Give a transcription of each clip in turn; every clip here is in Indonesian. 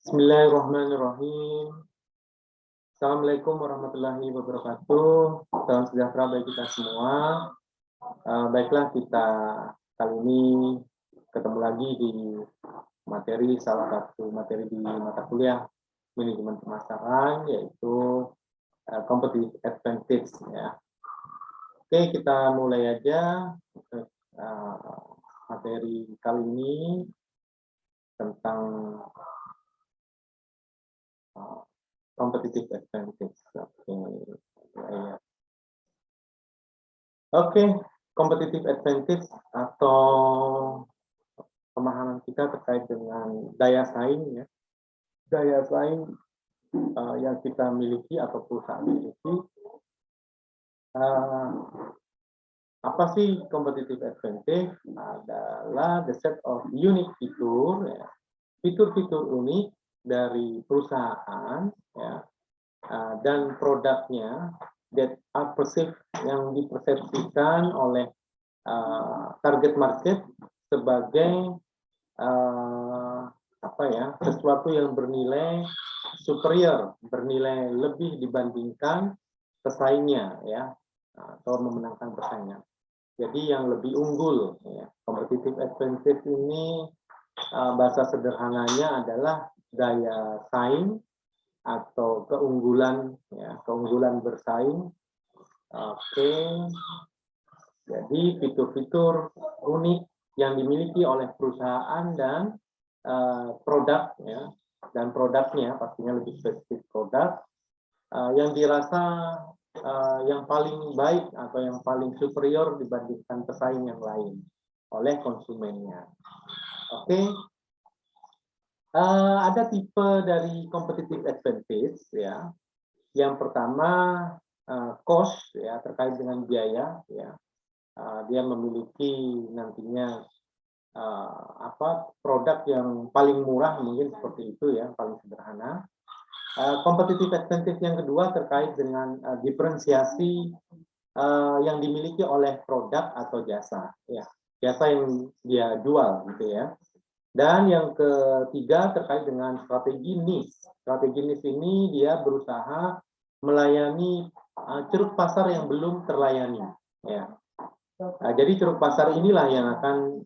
Bismillahirrahmanirrahim. Assalamualaikum warahmatullahi wabarakatuh. Salam sejahtera bagi kita semua. Baiklah, kita kali ini ketemu lagi di salah satu materi di mata kuliah manajemen pemasaran, yaitu competitive advantage. Ya. Oke, kita mulai aja materi kali ini tentang competitive advantage. Oke, competitive advantage atau pemahaman kita terkait dengan daya saing, ya. Daya saing yang kita miliki atau perusahaan miliki. Apa sih competitive advantage? Adalah the set of unique fitur, ya. Fitur-fitur unik dari perusahaan, ya, dan produknya that are perceived, yang dipersepsikan oleh target market sebagai sesuatu yang bernilai superior, bernilai lebih dibandingkan pesaingnya, ya, atau memenangkan pesaingnya. Jadi yang lebih unggul, ya. Competitive advantage ini bahasa sederhananya adalah daya saing atau keunggulan, ya, keunggulan bersaing. Oke, jadi fitur-fitur unik yang dimiliki oleh perusahaan dan produk, ya, dan produknya pastinya lebih spesifik produk yang dirasa yang paling baik atau yang paling superior dibandingkan pesaing yang lain oleh konsumennya. Oke. Ada tipe dari competitive advantage, ya. Yang pertama cost, ya, terkait dengan biaya, ya. Dia memiliki nantinya produk yang paling murah, mungkin seperti itu, ya, paling sederhana. Competitive advantage yang kedua terkait dengan diferensiasi yang dimiliki oleh produk atau jasa, ya, jasa yang dia jual, gitu ya. Dan yang ketiga terkait dengan strategi niche. Strategi niche ini dia berusaha melayani ceruk pasar yang belum terlayani, ya. Jadi ceruk pasar inilah yang akan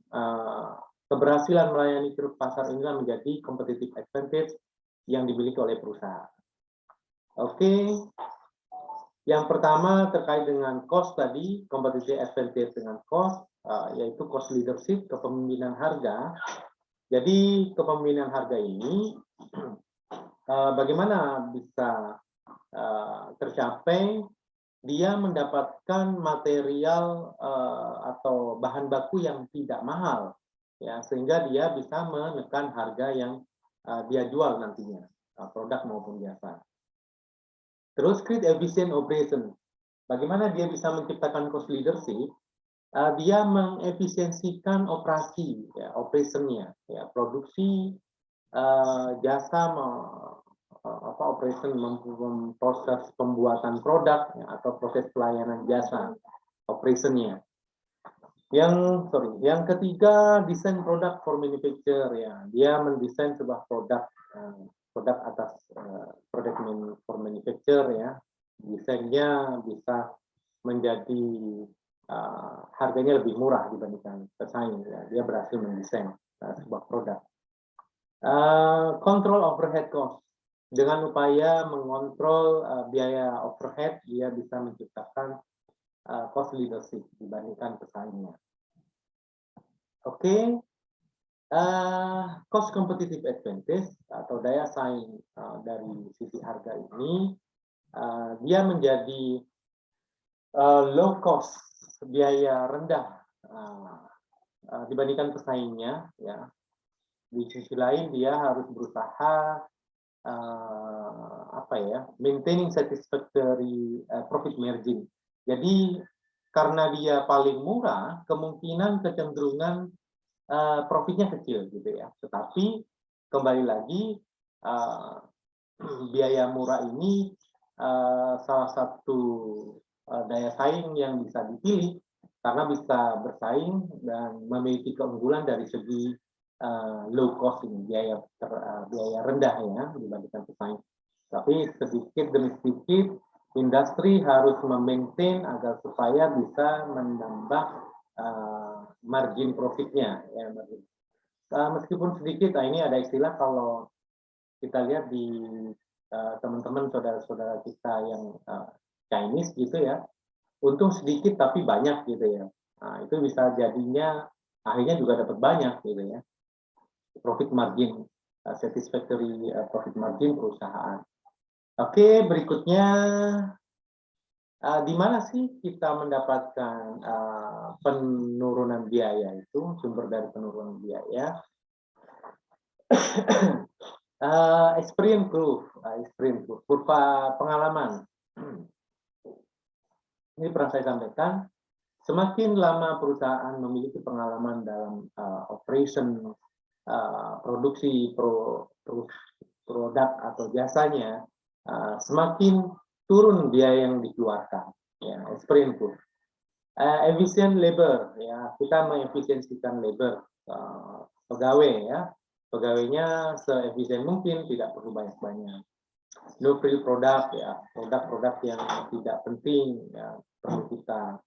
keberhasilan melayani ceruk pasar inilah menjadi competitive advantage yang dimiliki oleh perusahaan. Oke, yang pertama terkait dengan cost tadi, competitive advantage dengan cost, yaitu cost leadership, kepemimpinan harga. Jadi kepemimpinan harga ini bagaimana bisa tercapai? Dia mendapatkan material atau bahan baku yang tidak mahal, ya, sehingga dia bisa menekan harga yang dia jual nantinya, produk maupun jasa. Terus create efficient operation. Bagaimana dia bisa menciptakan cost leadership? Dia mengefisiensikan operasi, ya, operationnya, ya, produksi, jasa, operation, proses pembuatan produk, ya, atau proses pelayanan jasa, operationnya. Yang ketiga, desain produk for manufacture, ya, dia mendesain sebuah produk atas produk for manufacture, ya. Desainnya bisa menjadi harganya lebih murah dibandingkan pesaing, ya. Dia berhasil mendesain sebuah produk. Control overhead cost, dengan upaya mengontrol biaya overhead, dia bisa menciptakan cost leadership dibandingkan pesaingnya. Oke, cost competitive advantage atau daya saing dari sisi harga ini, dia menjadi low cost, biaya rendah dibandingkan pesaingnya, ya. Di sisi lain dia harus berusaha maintaining satisfactory profit margin. Jadi karena dia paling murah, kemungkinan kecenderungan profitnya kecil, gitu ya. Tetapi kembali lagi biaya murah ini salah satu daya saing yang bisa dipilih karena bisa bersaing dan memiliki keunggulan dari segi low cost ini, biaya rendah ya dibandingkan pesaing. Tapi sedikit demi sedikit industri harus memaintain agar supaya bisa menambah margin profitnya ya. Meskipun sedikit, ini ada istilah kalau kita lihat di teman-teman saudara-saudara kita yang Chinese gitu ya, untung sedikit tapi banyak gitu ya. Nah, itu bisa jadinya akhirnya juga dapat banyak gitu ya. Profit margin, satisfactory profit margin perusahaan. Oke, berikutnya di mana sih kita mendapatkan penurunan biaya itu, sumber dari penurunan biaya? Experience curve, kurva pengalaman. Ini pernah saya sampaikan, semakin lama perusahaan memiliki pengalaman dalam operation, produksi produk atau jasanya, semakin turun biaya yang dikeluarkan. Ya, experience curve. Efisien labor, ya kita mengefisiensikan labor pegawai ya. Pegawainya seefisien mungkin, tidak perlu banyak-banyak. No free product ya, produk-produk yang tidak penting ya, perlu kita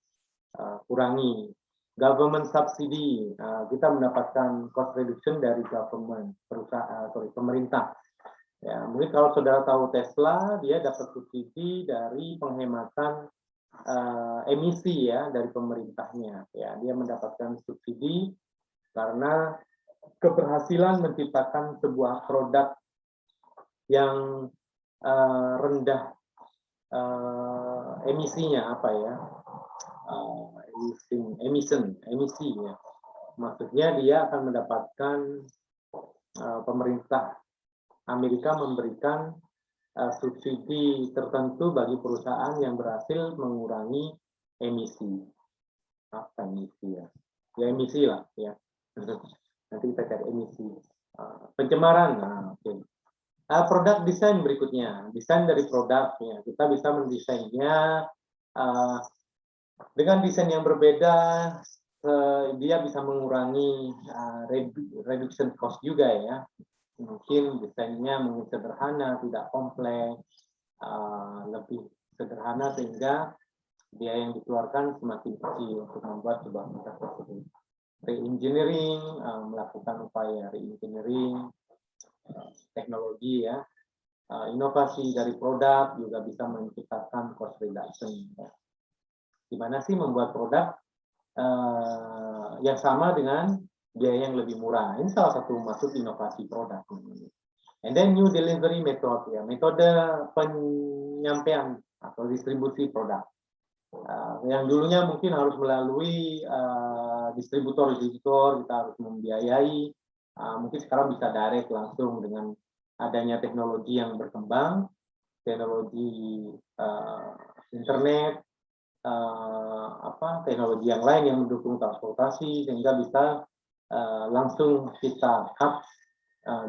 kurangi. Government subsidy, kita mendapatkan cost reduction dari government, pemerintah. Ya, mungkin kalau saudara tahu Tesla, dia dapat subsidi dari penghematan emisi ya dari pemerintahnya. Ya, dia mendapatkan subsidi karena keberhasilan menciptakan sebuah produk yang rendah emisinya apa ya, emisi ya. Maksudnya dia akan mendapatkan pemerintah Amerika memberikan subsidi tertentu bagi perusahaan yang berhasil mengurangi emisi. Apa emisi ya? Ya emisi lah ya. Nanti kita cari emisi. Pencemaran. Nah, okay. Produk desain berikutnya, desain dari produk ya. Kita bisa mendesainnya dengan desain yang berbeda, dia bisa mengurangi reduction cost juga ya. Mungkin desainnya mungkin sederhana, tidak kompleks, lebih sederhana sehingga biaya yang dikeluarkan semakin kecil untuk membuat sebuah produk tersebut. Re-engineering, melakukan upaya re-engineering teknologi ya, inovasi dari produk juga bisa menciptakan cost reduction. Ya. Gimana sih membuat produk yang sama dengan biaya yang lebih murah? Ini salah satu masuk inovasi produk. And then new delivery method ya, metode penyampaian atau distribusi produk. Yang dulunya mungkin harus melalui distributor, kita harus membiayai. Mungkin sekarang bisa direct langsung dengan adanya teknologi yang berkembang, teknologi internet, teknologi yang lain yang mendukung transportasi sehingga bisa langsung kita cut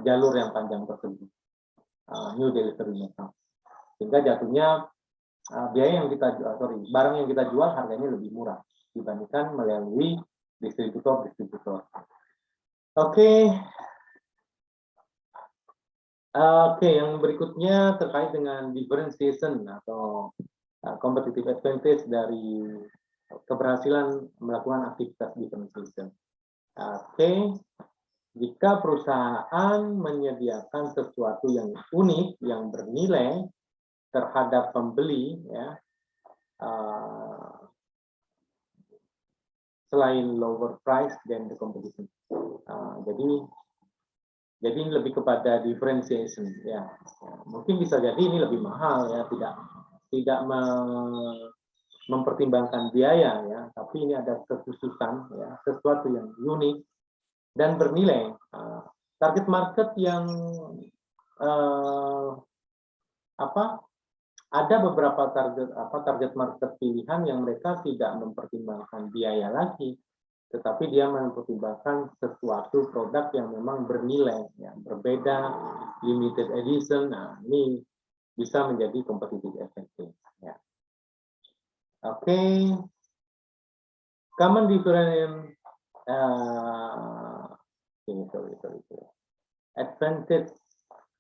jalur yang panjang tersebut. New delivery method. Sehingga jatuhnya biaya yang kita barang yang kita jual harganya lebih murah dibandingkan melalui distributor. Oke, yang berikutnya terkait dengan differentiation atau competitive advantage dari keberhasilan melakukan aktivitas differentiation. Jika perusahaan menyediakan sesuatu yang unik, yang bernilai terhadap pembeli, ya, selain lower price dan the competition. Jadi lebih kepada differentiation, ya. Mungkin bisa jadi ini lebih mahal, ya, tidak mempertimbangkan biaya, ya, tapi ini ada kekhususan, ya, sesuatu yang unik dan bernilai. Target market yang ada beberapa target market pilihan yang mereka tidak mempertimbangkan biaya lagi, tetapi dia mempertimbangkan sesuatu produk yang memang bernilai, ya, berbeda, limited edition. Nah, ini bisa menjadi competitive advantage. Ya. Common difference Gitu. Advantage.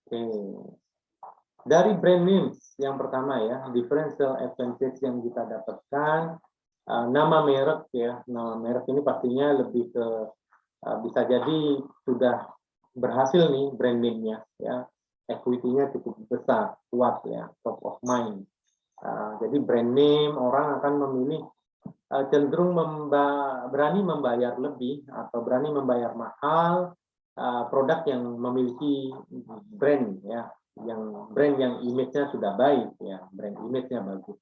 Oke. Dari brand names yang pertama ya, differential advantage yang kita dapatkan, nama merek ya, nama merek ini pastinya lebih ke bisa jadi sudah berhasil nih brand name-nya ya, equity-nya cukup besar, kuat ya, top of mind. Jadi brand name orang akan memilih cenderung berani membayar lebih atau berani membayar mahal produk yang memiliki brand ya, yang image-nya sudah baik ya, brand image-nya bagus.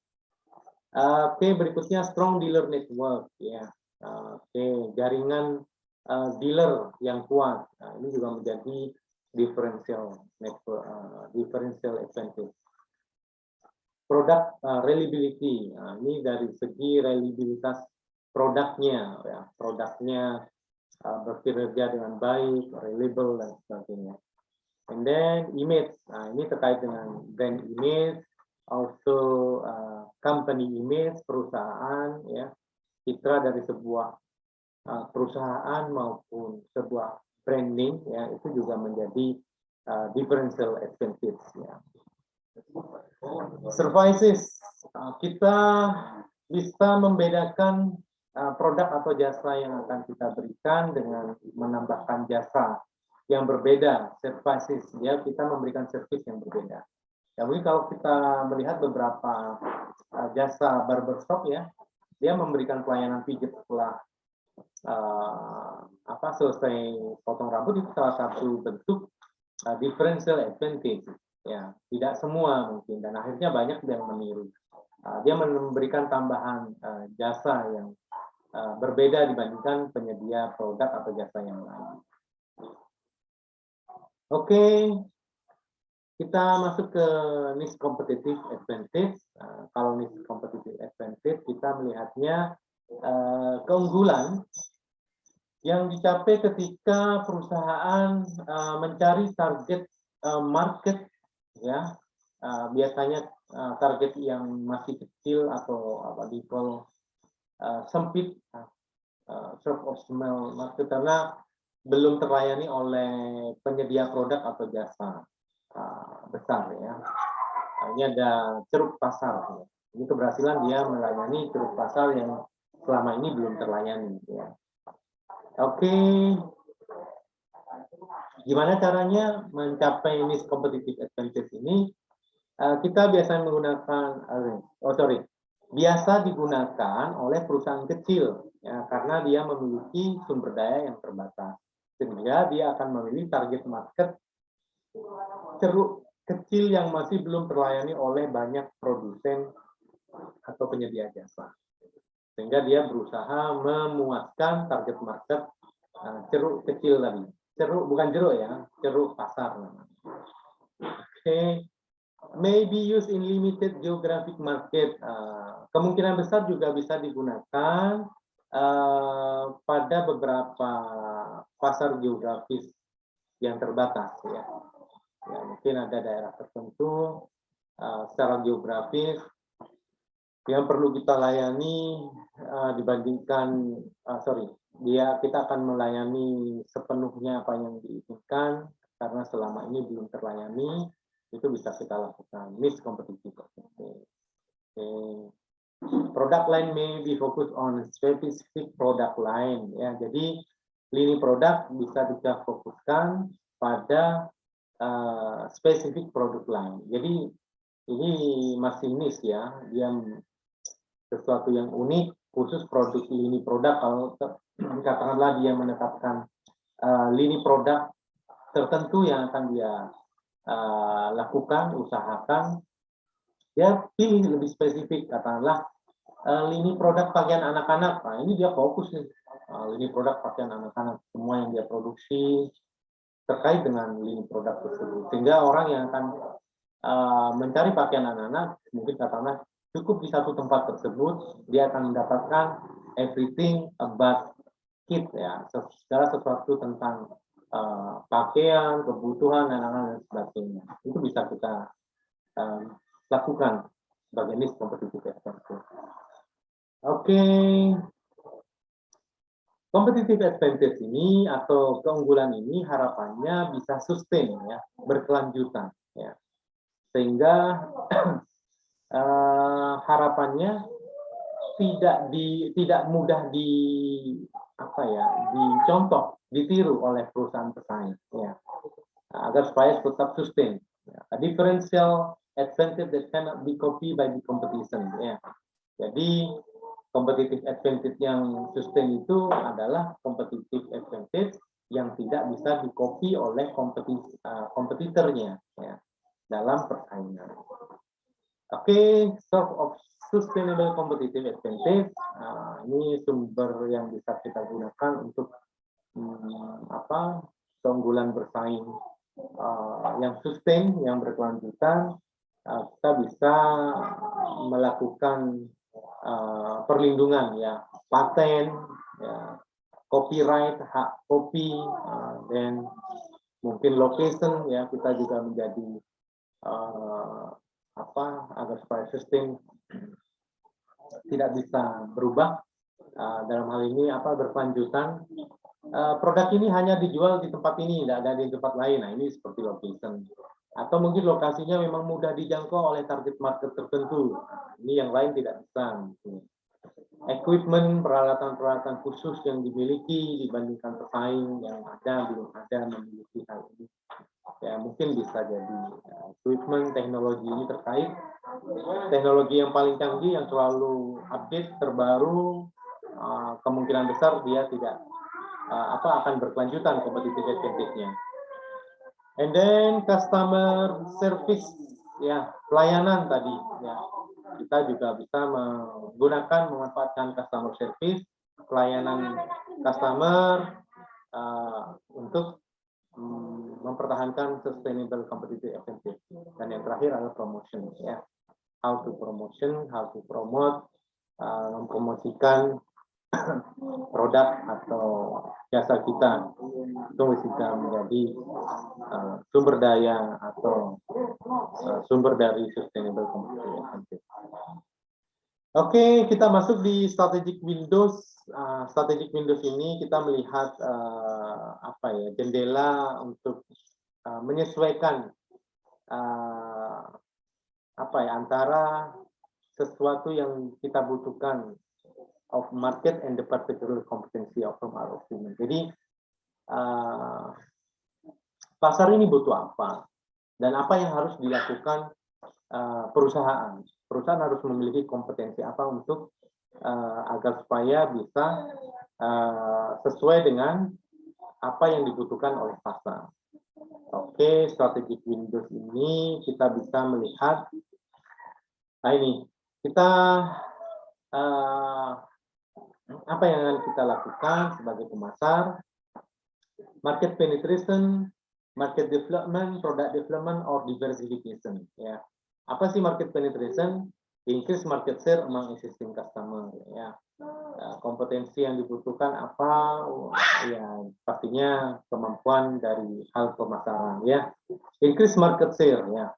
Oke, berikutnya strong dealer network ya. Oke, jaringan dealer yang kuat. Nah, ini juga menjadi differential network, differential advantage. Produk reliability. Nah, ini dari segi reliabilitas produknya ya, produknya bekerja dengan baik, reliable dan sebagainya. And then image. Nah, ini terkait dengan brand image, also company image, perusahaan ya, citra dari sebuah perusahaan maupun sebuah branding ya, itu juga menjadi differential advantage ya. Services, kita bisa membedakan produk atau jasa yang akan kita berikan dengan menambahkan jasa yang berbeda. Services, ya, kita memberikan service yang berbeda. Jadi kalau kita melihat beberapa jasa barbershop ya, dia memberikan pelayanan pijat setelah selesai potong rambut, itu salah satu bentuk differential advantage ya, tidak semua mungkin, dan akhirnya banyak yang meniru. Dia memberikan tambahan jasa yang berbeda dibandingkan penyedia produk atau jasa yang lain. Oke, kita masuk ke niche competitive advantage. Kalau niche competitive advantage kita melihatnya keunggulan yang dicapai ketika perusahaan mencari target market ya, biasanya target yang masih kecil atau apa level sempit, serve of small market, karena belum terlayani oleh penyedia produk atau jasa besar ya. Ini ada ceruk pasar ya. Ini keberhasilan dia melayani ceruk pasar yang selama ini belum terlayani ya. Oke, gimana caranya mencapai niche competitive advantage ini? Kita biasa menggunakan, biasa digunakan oleh perusahaan kecil, ya, karena dia memiliki sumber daya yang terbatas, sehingga dia akan memilih target market ceruk kecil yang masih belum terlayani oleh banyak produsen atau penyedia jasa, sehingga dia berusaha memuaskan target market ceruk kecil tadi. Ceruk, bukan jeruk ya, ceruk pasar namanya. Oke. Maybe use in limited geographic market. Kemungkinan besar juga bisa digunakan pada beberapa pasar geografis yang terbatas ya. Ya, mungkin ada daerah tertentu secara geografis yang perlu kita layani dibandingkan kita akan melayani sepenuhnya apa yang diinginkan, karena selama ini belum terlayani. Itu bisa kita lakukan niche competitive. Product line may be focused on specific product line ya. Jadi lini produk bisa kita fokuskan pada spesifik produk line. Jadi ini masih niche ya, dia sesuatu yang unik, khusus produk lini produk. Kalau katakanlah dia menetapkan lini produk tertentu yang akan dia lakukan, usahakan, dia pilih lebih spesifik, katakanlah lini produk pakaian anak-anak. Nah, ini dia fokus nih, lini produk pakaian anak-anak, semua yang dia produksi terkait dengan lini produk tersebut, sehingga orang yang akan mencari pakaian anak-anak mungkin katakanlah cukup di satu tempat tersebut, dia akan mendapatkan everything about kit ya, segala sesuatu tentang pakaian, kebutuhan anak-anak dan sebagainya. Itu bisa kita lakukan sebagai niche competitive advantage. Oke. Competitive advantage ini atau keunggulan ini harapannya bisa sustain ya, berkelanjutan ya. Sehingga harapannya tidak mudah dicontoh, ditiru oleh perusahaan pesaing ya. Agar supaya tetap sustain. A differential advantage that cannot be copied by the competition ya. Jadi competitive advantage yang sustain itu adalah competitive advantage yang tidak bisa di-copy oleh kompetitornya ya, dalam persaingan. Oke, source of sustainable competitive advantage. Ini sumber yang bisa kita gunakan untuk keunggulan bersaing yang sustain, yang berkelanjutan. Kita bisa melakukan perlindungan ya, paten, ya, copyright, hak copy, dan mungkin location ya, kita juga menjadi agar supaya sustain tidak bisa berubah. Dalam hal ini berkelanjutan. Produk ini hanya dijual di tempat ini, tidak ada di tempat lain. Nah, ini seperti location. Atau mungkin lokasinya memang mudah dijangkau oleh target market tertentu. Ini yang lain tidak bisa. Equipment, peralatan-peralatan khusus yang dimiliki dibandingkan pesaing yang belum ada memiliki hal ini. Ya, mungkin bisa jadi equipment, teknologi ini terkait. Teknologi yang paling canggih, yang selalu update, terbaru, kemungkinan besar dia tidak akan berkelanjutan competitive advantage-nya. And then customer service ya, pelayanan tadi ya. Kita juga bisa memanfaatkan customer service, pelayanan customer untuk mempertahankan sustainable competitive advantage. Dan yang terakhir adalah promotion ya. How to promote, mempromosikan produk atau jasa kita itu bisa menjadi sumber daya atau sumber dari sustainable competitive advantage. Oke, kita masuk di strategic windows. Strategic windows ini kita melihat jendela untuk menyesuaikan antara sesuatu yang kita butuhkan of market and the particular competency of our opinion. Jadi pasar ini butuh apa dan apa yang harus dilakukan perusahaan. Perusahaan harus memiliki kompetensi apa untuk agar supaya bisa sesuai dengan apa yang dibutuhkan oleh pasar. Oke, strategic windows ini kita bisa melihat. Nah ini kita apa yang akan kita lakukan sebagai pemasar? Market penetration, market development, product development, or diversification. Ya, apa sih market penetration? Increase market share among existing customer. Ya, kompetensi yang dibutuhkan apa? Ya, pastinya kemampuan dari hal pemasaran. Ya, increase market share. Ya,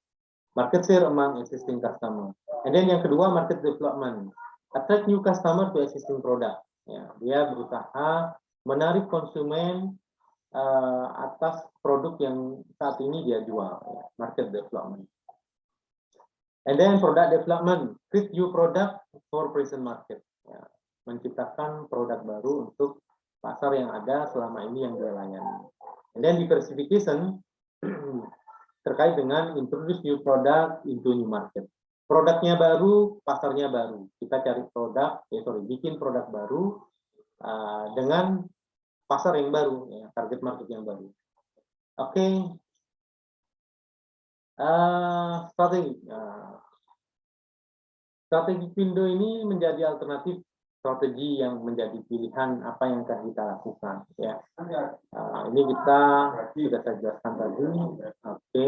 market share among existing customer. And then yang kedua market development. Attract new customer to existing product. Ya, dia berusaha menarik konsumen atas produk yang saat ini dia jual. Ya, market development. And then product development, create new product for present market. Ya, menciptakan produk baru untuk pasar yang ada selama ini yang dia layani. And then diversification terkait dengan introduce new product into new market. Produknya baru, pasarnya baru. Kita cari bikin produk baru dengan pasar yang baru, ya, target market yang baru. Oke, strategi window ini menjadi alternatif strategi yang menjadi pilihan apa yang akan kita lakukan. Ya, ini kita sudah saya jelaskan tadi. Oke.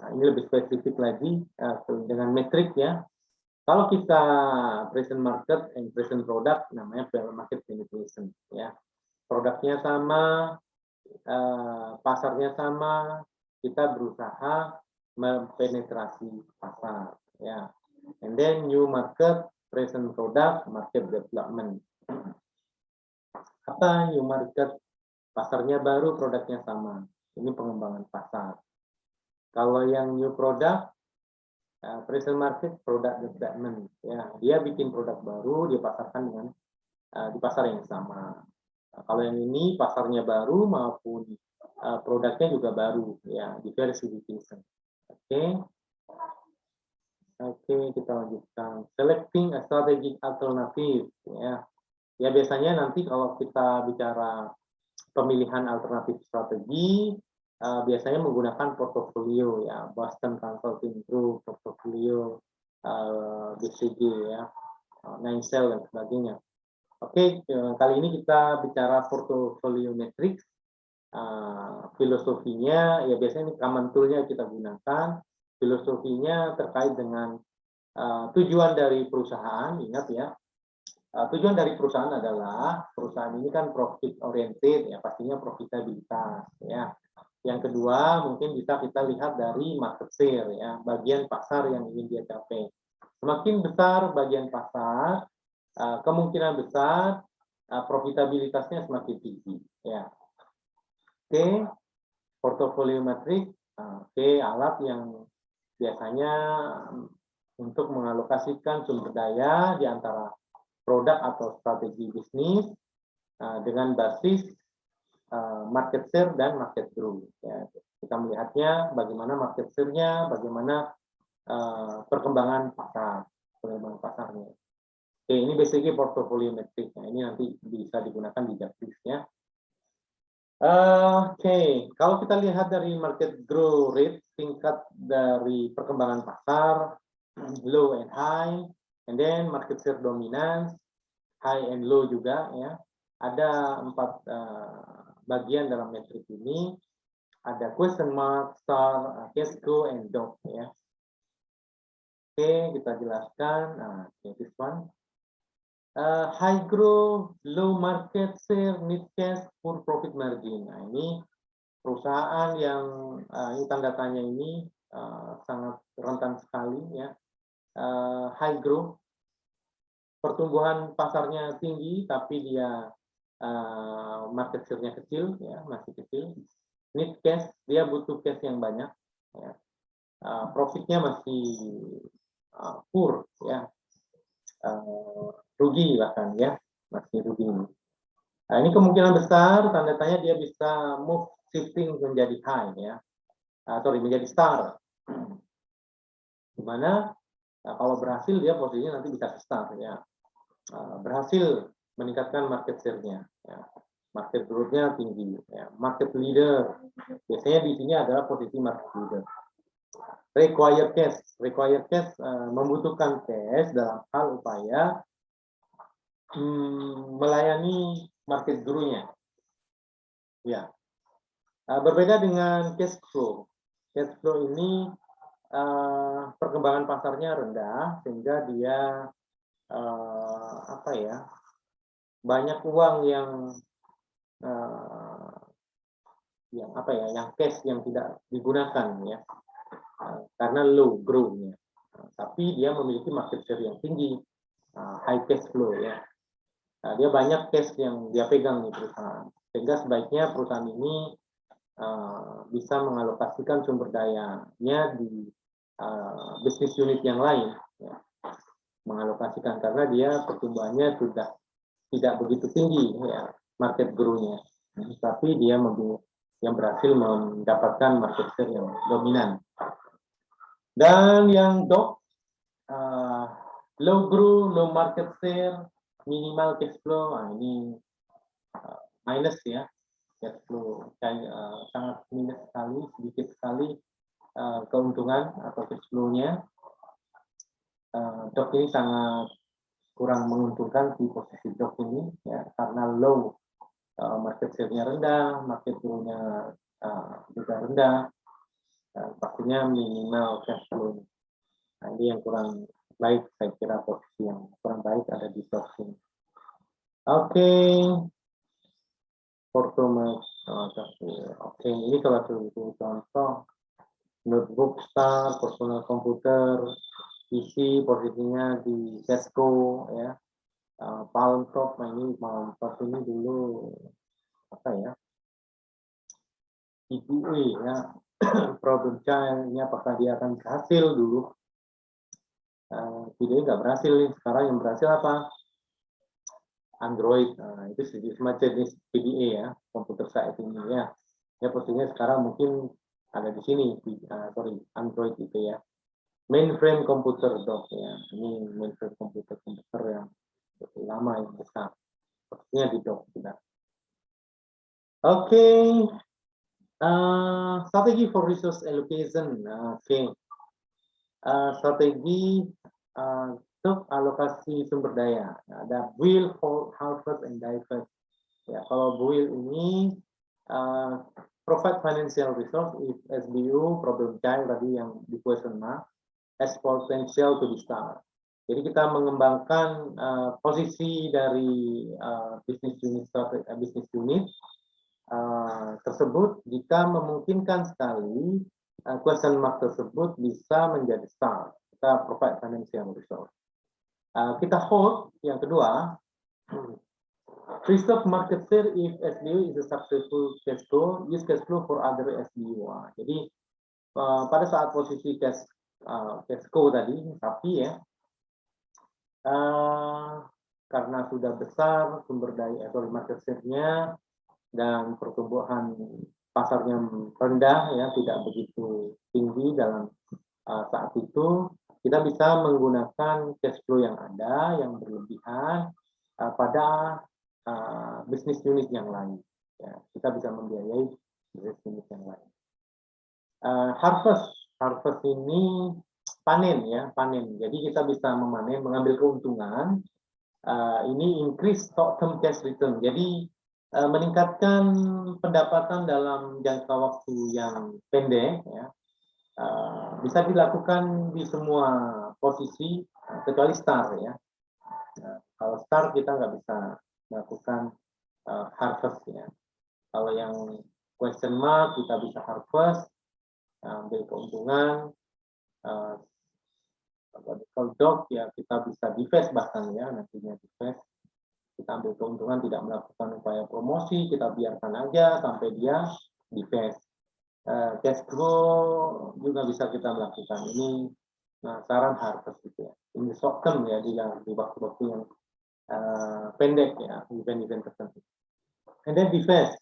Nah, ini lebih spesifik lagi dengan metrik ya. Kalau kita present market and present product, namanya market penetration ya. Produknya sama, pasarnya sama, kita berusaha mempenetrasi pasar ya. And then new market, present product, market development. Apa new market? Pasarnya baru, produknya sama. Ini pengembangan pasar. Kalau yang new product, present market, product development. Ya, dia bikin produk baru, dia pasarkan dengan di pasar yang sama. Nah, kalau yang ini pasarnya baru maupun produknya juga baru, ya, diversification. Oke. Oke, kita lanjutkan. Selecting a strategic alternative, ya. Ya biasanya nanti kalau kita bicara pemilihan alternatif strategi, biasanya menggunakan portofolio, ya, Boston Consulting Group, portofolio, BCG, ya, Nincell dan sebagainya. Oke, kali ini kita bicara portofolio matrix. Filosofinya, ya biasanya ini common tool-nya kita gunakan. Filosofinya terkait dengan tujuan dari perusahaan. Ingat ya, tujuan dari perusahaan adalah perusahaan ini kan profit oriented, ya, pastinya profitabilitas, ya. Yang kedua mungkin bisa kita lihat dari market share, ya, bagian pasar yang ingin dia capai. Semakin besar bagian pasar, kemungkinan besar profitabilitasnya semakin tinggi, ya. Oke, portofolio matrix, oke, alat yang biasanya untuk mengalokasikan sumber daya di antara produk atau strategi bisnis dengan basis market share dan market growth. Ya, kita melihatnya bagaimana market share-nya, bagaimana perkembangan pasarnya. Oke, ini BCG portfolio metric. Nah, ini nanti bisa digunakan di Jakprisnya. Oke, kalau kita lihat dari market growth rate, tingkat dari perkembangan pasar, low and high, and then market share dominance, high and low juga, ya. Ada 4 bagian dalam metrik ini. Ada question mark, star, cash flow, and dot, ya. Oke, kita jelaskan. Nah, this one. High growth, low market share, mid cash, poor profit margin. Nah, ini perusahaan yang ini tanda tanya ini sangat rentan sekali, ya. High growth, pertumbuhan pasarnya tinggi, tapi dia market share-nya kecil, ya, masih kecil. Need cash, dia butuh cash yang banyak, ya. Profitnya masih poor, ya. Rugi bahkan, ya, masih rugi. Nah, ini kemungkinan besar tanda tanya dia bisa move shifting menjadi high, ya, menjadi star. Dimana kalau berhasil dia posisinya nanti bisa star, ya, berhasil meningkatkan market share-nya, ya. Market growth-nya tinggi, ya. Market leader biasanya di sini adalah posisi market leader. Require cash membutuhkan cash dalam hal upaya melayani market growth-nya, ya. Berbeda dengan cash flow. Cash flow ini perkembangan pasarnya rendah sehingga dia banyak uang yang cash yang tidak digunakan, ya, karena low growth-nya. Tapi dia memiliki market share yang tinggi, high cash flow, ya. Dia banyak cash yang dia pegang di perusahaan, sehingga sebaiknya perusahaan ini bisa mengalokasikan sumber dayanya di bisnis unit yang lain, ya. Mengalokasikan karena dia pertumbuhannya sudah tidak begitu tinggi, ya, market growth-nya, tapi dia yang berhasil mendapatkan market share yang dominan. Dan yang DOC, low growth, low market share, minimal cash flow. Nah, ini minus, ya, cash flow sangat minus sekali, sedikit sekali keuntungan atau cash flow-nya. DOC ini sangat kurang menguntungkan di posisi DOC ini, ya, karena low, market share-nya rendah, market growth-nya juga rendah, pastinya minimal cash flow. Nah, ini yang kurang baik, saya kira posisi yang kurang baik ada di DOC ini. Oke. Oke, ini salah satu contoh notebook star, personal komputer, PC posisinya di Cisco, ya. Palm top, nah ini Palm top ini dulu apa ya, PPA ya, problem child ini apakah dia akan berhasil dulu? Video nggak berhasil nih, sekarang yang berhasil apa? Android, itu semacam jenis PDA ya, komputer saat ini ya. Ya posisinya sekarang mungkin ada di sini, sorry, Android itu ya. Mainframe komputer dok ya, ini mainframe komputer yang lebih lama yang besar. Posisinya di dok sudah. Oke, strategi for resource allocation. Oke, strategi untuk alokasi sumber daya. Ada build, hold, harvest, and divest. Ya, kalau build ini provide financial resource if SBU problem child tadi yang di question mark as potential to be start. Jadi kita mengembangkan posisi dari bisnis unit tersebut jika memungkinkan sekali question mark tersebut bisa menjadi start. Kita provide financial resource. Kita hold yang kedua. Restock market share if SBU is a successful cash flow, use cash flow for other SBU. Jadi pada saat posisi cash flow tadi, tapi ya karena sudah besar sumber daya atau market share-nya dan pertumbuhan pasarnya rendah ya, tidak begitu tinggi dalam saat itu, kita bisa menggunakan cash flow yang ada yang berlebihan pada bisnis unit yang lain. Ya, kita bisa membiayai bisnis unit yang lain. Harvest ini panen ya, panen. Jadi kita bisa memanen, mengambil keuntungan. Ini increase short term cash return. Jadi meningkatkan pendapatan dalam jangka waktu yang pendek ya. Bisa dilakukan di semua posisi kecuali star ya. Kalau star kita nggak bisa melakukan harvest ya. Kalau yang question mark kita bisa harvest, ambil keuntungan. Kalau dog ya kita bisa divest bahkan ya, nantinya divest. Kita ambil keuntungan, tidak melakukan upaya promosi, kita biarkan aja sampai dia divest. Cash flow juga bisa kita melakukan. Ini saran harvest gitu ya. Ini short term ya, di waktu-waktu yang pendek ya, event-event tertentu. And then divest.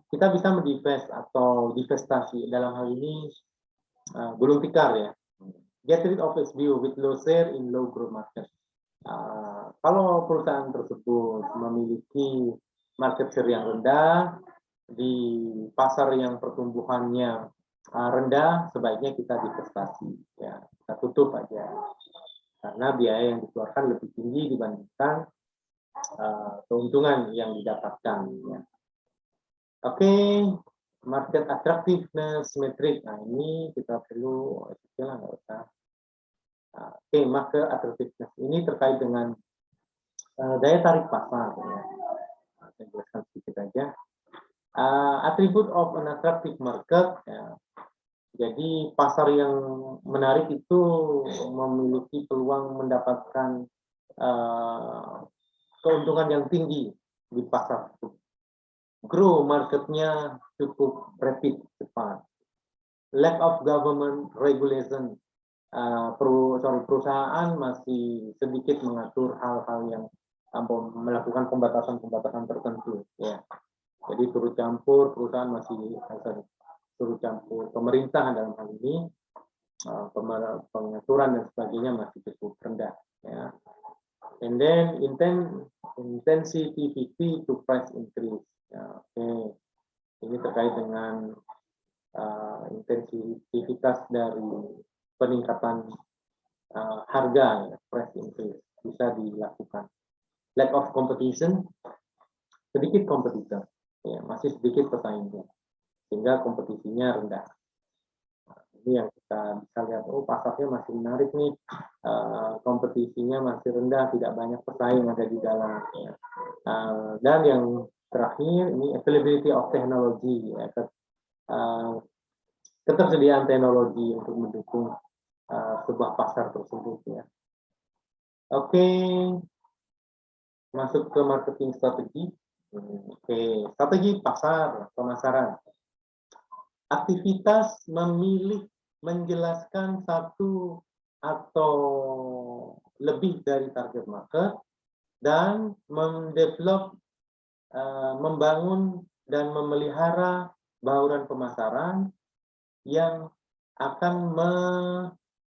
Kita bisa mendivest atau divestasi. Dalam hal ini gulung tikar ya. Get rid of SBU with low share in low growth market. Kalau perusahaan tersebut memiliki market share yang rendah di pasar yang pertumbuhannya rendah, sebaiknya kita divestasi ya, kita tutup aja karena biaya yang dikeluarkan lebih tinggi dibandingkan keuntungan yang didapatkan ya. Oke, market attractiveness metric. Nah ini kita perlu istilah nggak usah. Oke, market attractiveness ini terkait dengan daya tarik pasar ya. Saya jelaskan sedikit aja. Attribute of an attractive market ya. Jadi pasar yang menarik itu memiliki peluang mendapatkan keuntungan yang tinggi di pasar itu. Grow marketnya cukup rapid, cepat. Lack of government regulation, perusahaan masih sedikit mengatur hal-hal yang melakukan pembatasan-pembatasan tertentu. Ya. Jadi turut campur perusahaan masih turut campur pemerintah dalam hal ini, pengaturan dan sebagainya masih cukup rendah. Ya. And then intensity to price increase. Ya, oke. Ini terkait dengan intensitas dari peningkatan harga ya, price increase bisa dilakukan. Lack of competition, sedikit kompetitor, ya, masih sedikit pesaingnya, sehingga kompetisinya rendah. Ini yang kita bisa lihat, oh pasarnya masih menarik nih, kompetisinya masih rendah, tidak banyak pesaing ada di dalam. Ya. Dan yang terakhir ini availability of technology, ya, ketersediaan teknologi untuk mendukung sebuah pasar tersebut. Ya. Oke, Masuk ke marketing strategi. Oke, strategi pasar, pemasaran. Aktivitas memilih menjelaskan satu atau lebih dari target market dan mendevelop, membangun dan memelihara bauran pemasaran yang akan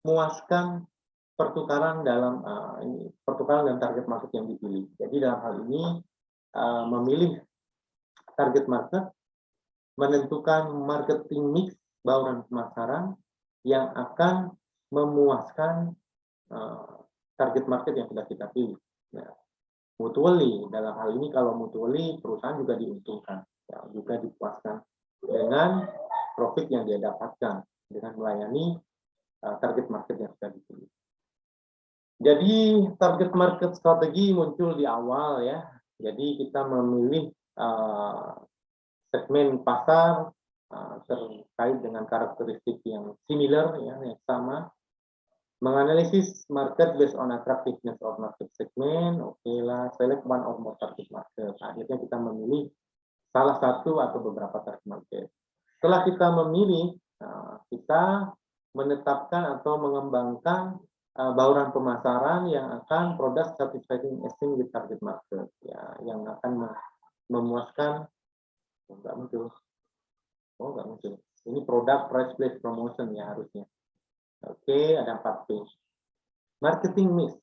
memuaskan pertukaran dalam pertukaran dan target market yang dipilih. Jadi dalam hal ini memilih target market, menentukan marketing mix bauran pemasaran yang akan memuaskan target market yang sudah kita pilih. Ya. Mutually, dalam hal ini kalau mutually perusahaan juga diuntungkan, ya, juga dipuaskan dengan profit yang dia dapatkan dengan melayani target market yang sudah dipilih. Jadi target market strategi muncul di awal ya. Jadi kita memilih segmen pasar terkait dengan karakteristik yang similar ya, yang sama. Menganalisis market based on attractiveness of market segment, oke lah, select one or more target market. Akhirnya kita memilih salah satu atau beberapa target market. Setelah kita memilih, kita menetapkan atau mengembangkan bauran pemasaran yang akan product satisfying estimate with target market, ya, yang akan memuaskan. Enggak muncul. Oh, enggak muncul. Ini product price place promotion ya harusnya. Oke, ada 4 page. Marketing mix.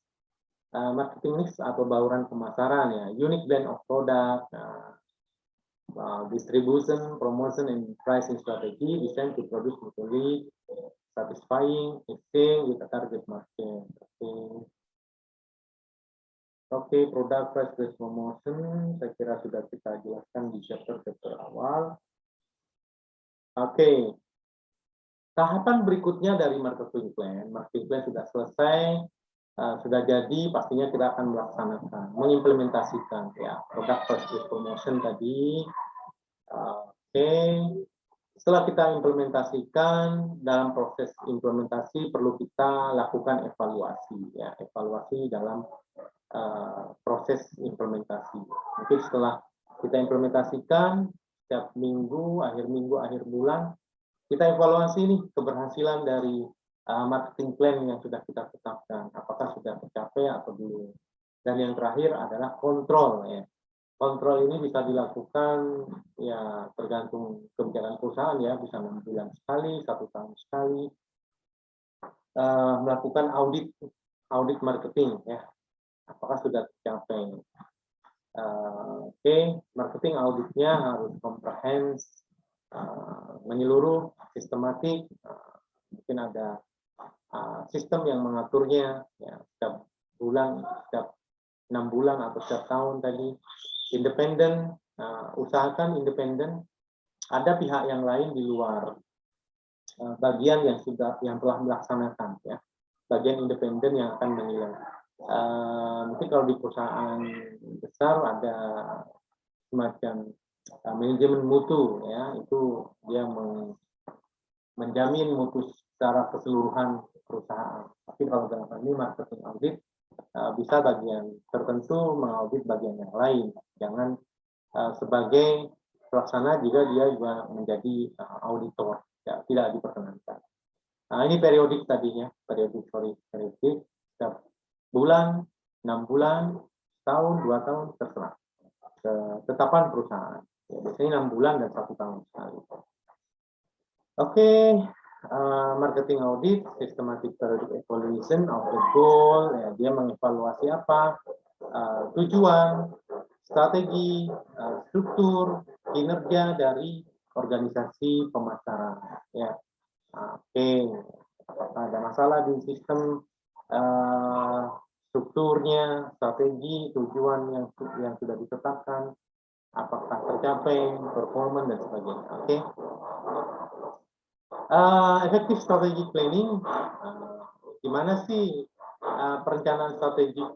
Marketing mix atau bauran pemasaran ya. Unique blend of product, distribution, promotion, and pricing strategy designed to produce mutually satisfying exchange with a target market. Oke, product price place promotion. Saya kira sudah kita jelaskan di chapter awal. Oke. Tahapan berikutnya dari marketing plan sudah selesai, sudah jadi, pastinya kita akan melaksanakan, mengimplementasikan ya produk first promotion tadi. Oke, setelah kita implementasikan, dalam proses implementasi perlu kita lakukan evaluasi ya, evaluasi dalam proses implementasi. Mungkin setelah kita implementasikan setiap minggu, akhir bulan, kita evaluasi nih keberhasilan dari marketing plan yang sudah kita tetapkan, apakah sudah tercapai atau belum. Dan yang terakhir adalah kontrol ya. Kontrol ini bisa dilakukan ya tergantung kebijakan perusahaan ya, bisa 6 bulan sekali, 1 tahun sekali. Melakukan audit marketing ya, apakah sudah tercapai. Oke, marketing auditnya harus komprehensif, menyeluruh, sistematik, mungkin ada sistem yang mengaturnya ya, setiap bulan, setiap 6 bulan atau setiap tahun tadi. Independen, usahakan independen, ada pihak yang lain di luar bagian yang telah melaksanakan ya, bagian independen yang akan menilai. Mungkin kalau di perusahaan besar ada semacam manajemen mutu ya, itu dia menjamin mutu secara keseluruhan perusahaan. Tapi kalau dalam hal ini marketing audit bisa bagian tertentu mengaudit bagian yang lain. Jangan sebagai pelaksana juga dia juga menjadi auditor, ya, tidak diperkenankan. Nah, ini periodik tadinya, periodik setiap bulan, 6 bulan, tahun, 2 tahun, terserah. Ketetapan perusahaan. Ya, biasanya 6 bulan dan 1 tahun sekali. Oke, marketing audit, systematic periodic evaluation of the goal. Ya, dia mengevaluasi apa? Tujuan, strategi, struktur, kinerja dari organisasi pemasaran. Ya, oke. Apakah ada masalah di sistem strukturnya, strategi, tujuan yang sudah ditetapkan, apakah tercapai, performa dan sebagainya. Oke. Effective strategic planning, gimana sih perencanaan strategik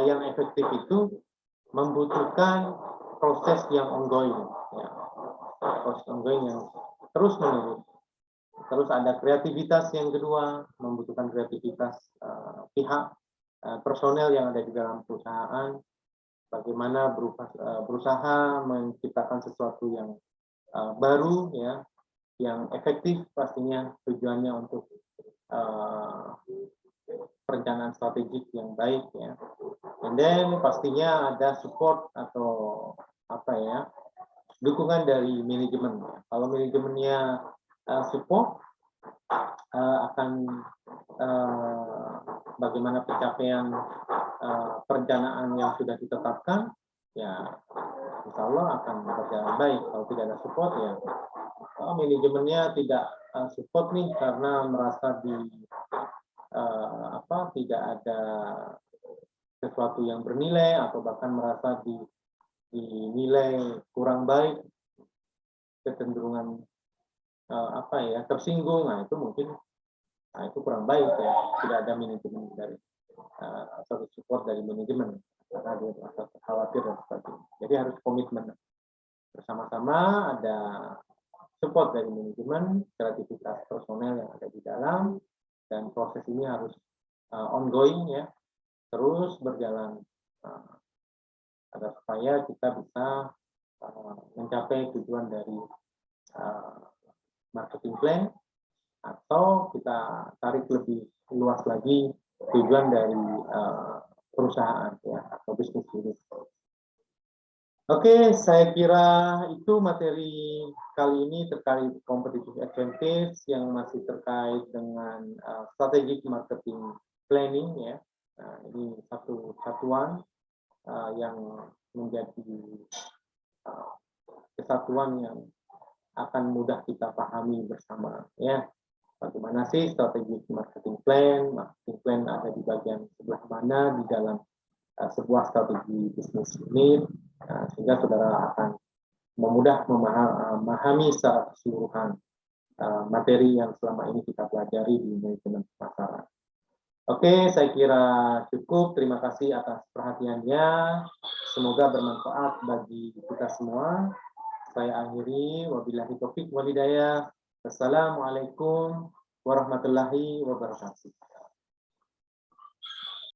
yang efektif itu membutuhkan proses yang ongoing, ya. Proses ongoing yang terus menerus. Terus ada kreativitas yang kedua, membutuhkan kreativitas pihak personel yang ada di dalam perusahaan. bagaimana berusaha menciptakan sesuatu yang baru, ya, yang efektif pastinya tujuannya untuk perencanaan strategik yang baik, ya. And then pastinya ada support atau apa ya, dukungan dari manajemen. Kalau manajemennya support, akan bagaimana pencapaian perencanaan yang sudah ditetapkan, ya insya Allah akan berjalan baik. Kalau tidak ada support, ya manajemennya tidak support nih karena merasa tidak ada sesuatu yang bernilai atau bahkan merasa dinilai kurang baik, kecenderungan tersinggung, nah itu mungkin itu kurang baik, ya, tidak ada manajemen dari atau support dari manajemen karena dia merasa khawatir dan sebagainya. Jadi harus komitmen bersama-sama, ada support dari manajemen, kreativitas personel yang ada di dalam, dan proses ini harus ongoing, ya, terus berjalan agar supaya kita bisa mencapai tujuan dari marketing plan, atau kita tarik lebih luas lagi tujuan dari perusahaan, ya, atau bisnis unit. Oke, saya kira itu materi kali ini terkait competitive advantage yang masih terkait dengan strategic marketing planning, ya. Nah, ini satu satuan yang menjadi kesatuan yang akan mudah kita pahami bersama, ya. Bagaimana sih strategic marketing plan? Marketing plan ada di bagian sebelah mana di dalam sebuah strategi bisnis unit, sehingga saudara akan memudah memahami secara keseluruhan materi yang selama ini kita pelajari di manajemen pemasaran. Oke, saya kira cukup. Terima kasih atas perhatiannya. Semoga bermanfaat bagi kita semua. Saya akhiri, wabillahi taufiq wal hidayah. Assalamualaikum warahmatullahi wabarakatuh.